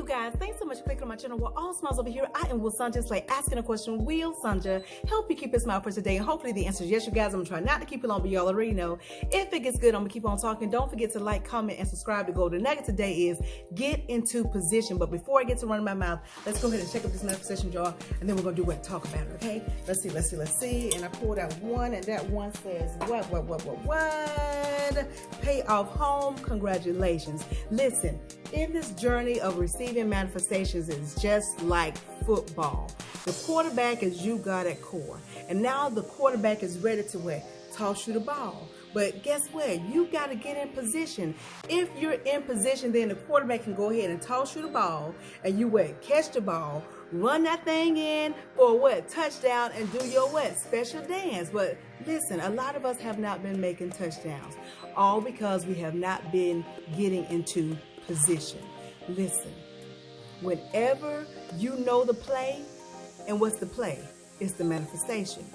guys, thanks so much for clicking on my channel. We're all smiles over here. I am Will Sanja, like asking a question. Will Sanja help you keep your smile for today? And hopefully the answer is yes, you guys. I'm trying not to keep it long, but y'all already know. If it gets good, I'm gonna keep on talking. Don't forget to like, comment, and subscribe. The goal. The nugget today is get into position. But before I get to running my mouth, let's go ahead and check up this manifestation jar, and then we're gonna do what? Talk about it, okay? Let's see. And I pulled out one, and that one says what? Pay off home. Congratulations. Listen, in this journey of receiving manifestations is just like football. The quarterback is you, God, at core. And now the quarterback is ready to what? Toss you the ball. But guess what? You got to get in position. If you're in position, then the quarterback can go ahead and toss you the ball, and you what? Catch the ball, run that thing in for what? Touchdown, and do your what? Special dance. But listen, a lot of us have not been making touchdowns, all because we have not been getting into position. Listen, whenever you know the play, and what's the play? It's the manifestation.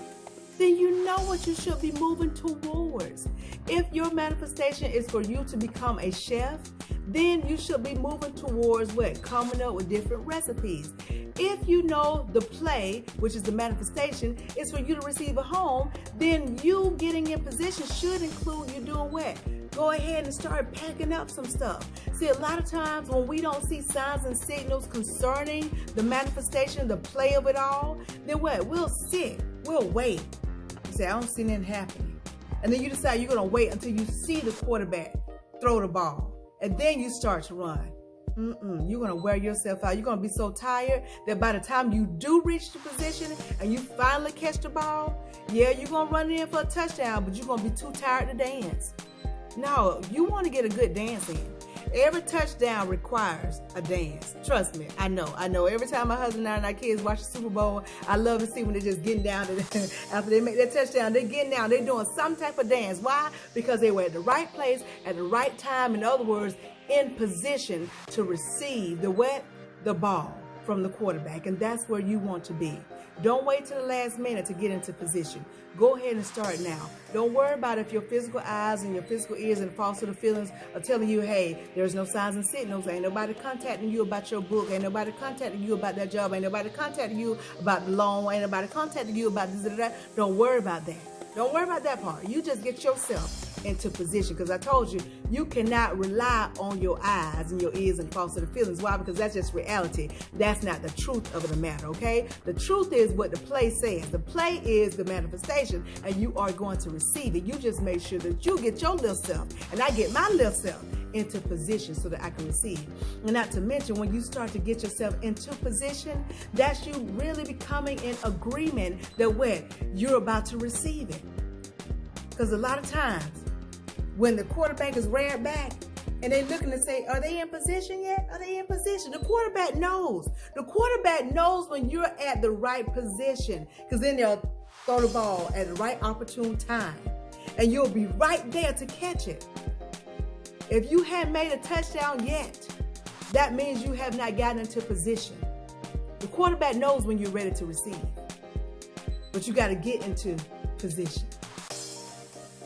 Then you know what you should be moving towards. If your manifestation is for you to become a chef, then you should be moving towards what? Coming up with different recipes. If you know the play, which is the manifestation, is for you to receive a home, then you getting in position should include you doing what? Go ahead and start packing up some stuff. See, a lot of times when we don't see signs and signals concerning the manifestation, the play of it all, then what? We'll sit, we'll wait. You say, I don't see anything happening. And then you decide you're gonna wait until you see the quarterback throw the ball. And then you start to run. You're gonna wear yourself out. You're gonna be so tired that by the time you do reach the position and you finally catch the ball, yeah, you're gonna run in for a touchdown, but you're gonna be too tired to dance. No, you wanna get a good dance in. Every touchdown requires a dance. Trust me, I know. Every time my husband and our kids watch the Super Bowl, I love to see when they're just getting down. After they make their touchdown, they're getting down. They're doing some type of dance. Why? Because they were at the right place at the right time. In other words, in position to receive the what? The ball from the quarterback. And that's where you want to be. Don't wait till the last minute to get into position. Go ahead and start now. Don't worry about if your physical eyes and your physical ears and false little feelings are telling you, hey, there's no signs and signals. Ain't nobody contacting you about your book. Ain't nobody contacting you about that job. Ain't nobody contacting you about the loan. Ain't nobody contacting you about this or that. Don't worry about that. Don't worry about that part. You just get yourself into position, because I told you, you cannot rely on your eyes and your ears and false little feelings. Why? Because that's just reality. That's not the truth of the matter, okay? The truth is what the play says. The play is the manifestation, and you are going to receive it. You just make sure that you get your little self, and I get my little self into position so that I can receive. And not to mention, when you start to get yourself into position, that's you really becoming in agreement that what? You're about to receive it. Because a lot of times, when the quarterback is reared back and they're looking to say, are they in position yet? Are they in position? The quarterback knows. The quarterback knows when you're at the right position, because then they'll throw the ball at the right opportune time, and you'll be right there to catch it. If you haven't made a touchdown yet, that means you have not gotten into position. The quarterback knows when you're ready to receive, but you got to get into position.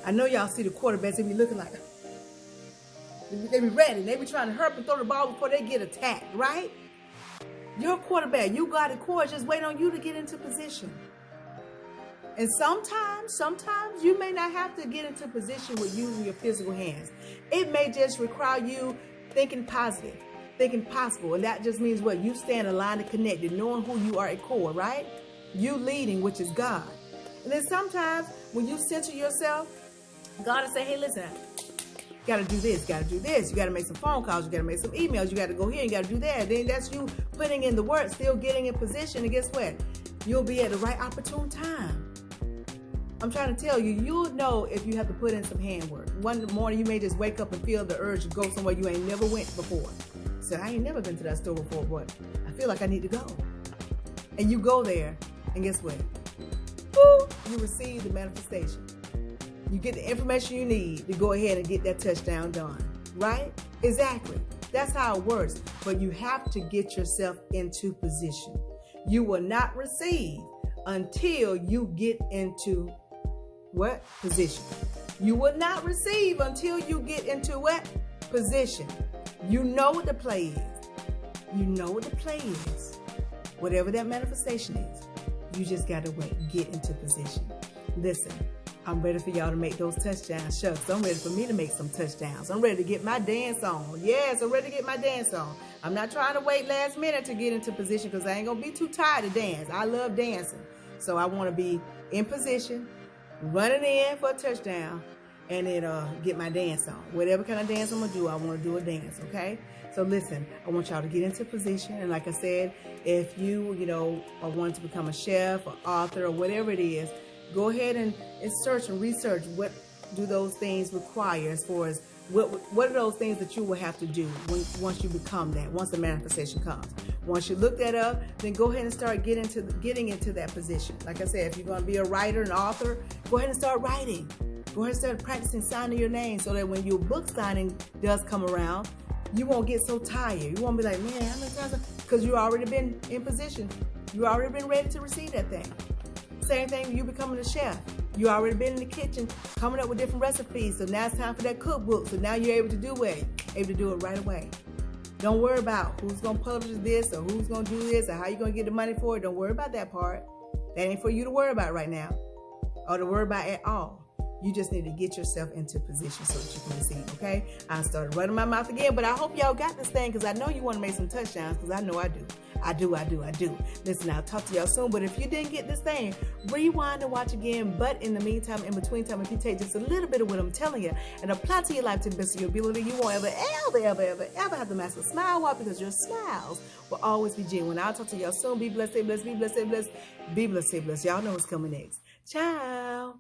I know y'all see the quarterbacks, they be looking like, they be ready. They be trying to hurry and throw the ball before they get attacked, right? You're a quarterback. You got a course. Just wait on you to get into position. And sometimes you may not have to get into position with using your physical hands. It may just require you thinking positive, thinking possible. And that just means what? You stand aligned and connected, knowing who you are at core, right? You leading, which is God. And then sometimes when you center yourself, God will say, hey, listen, you got to do this, got to do this. You got to make some phone calls. You got to make some emails. You got to go here. You got to do that. Then that's you putting in the work, still getting in position. And guess what? You'll be at the right opportune time. I'm trying to tell you, you'll know if you have to put in some handwork. One morning, you may just wake up and feel the urge to go somewhere you ain't never went before. So I ain't never been to that store before, but I feel like I need to go. And you go there, and guess what? Woo, you receive the manifestation. You get the information you need to go ahead and get that touchdown done, right? Exactly. That's how it works. But you have to get yourself into position. You will not receive until you get into what? Position. You will not receive until you get into what? Position. You know what the play is. You know what the play is. Whatever that manifestation is, you just got to get into position. Listen, I'm ready for y'all to make those touchdowns. Shucks, I'm ready for me to make some touchdowns. I'm ready to get my dance on. Yes, I'm ready to get my dance on. I'm not trying to wait last minute to get into position because I ain't going to be too tired to dance. I love dancing. So I want to be in position, running in for a touchdown, and then get my dance on. Whatever kind of dance I'm going to do, I want to do a dance, okay? So listen, I want y'all to get into position. And like I said, if you are wanting to become a chef or author or whatever it is, go ahead and search and research what do those things require as far as what are those things that you will have to do once you become that, once the manifestation comes. Once you look that up, then go ahead and start getting into that position. Like I said, if you're going to be a writer, an author, go ahead and start writing. Go ahead and start practicing signing your name so that when your book signing does come around, you won't get so tired. You won't be like, man, how many times? Because you've already been in position. You've already been ready to receive that thing. Same thing, you becoming a chef. You already been in the kitchen coming up with different recipes. So now it's time for that cookbook. So now you're able to do it right away. Don't worry about who's going to publish this or who's going to do this or how you're going to get the money for it. Don't worry about that part. That ain't for you to worry about right now or to worry about at all. You just need to get yourself into position so that you can receive, okay? I started running my mouth again, but I hope y'all got this thing because I know you want to make some touchdowns because I know I do. I do. Listen, I'll talk to y'all soon, but if you didn't get this thing, rewind and watch again. But in the meantime, in between time, if you take just a little bit of what I'm telling you and apply to your life to the best of your ability, you won't ever have to master smile walk because your smiles will always be genuine. I'll talk to y'all soon. Be blessed, stay blessed, be blessed, stay blessed, be blessed, stay blessed. Y'all know what's coming next. Ciao.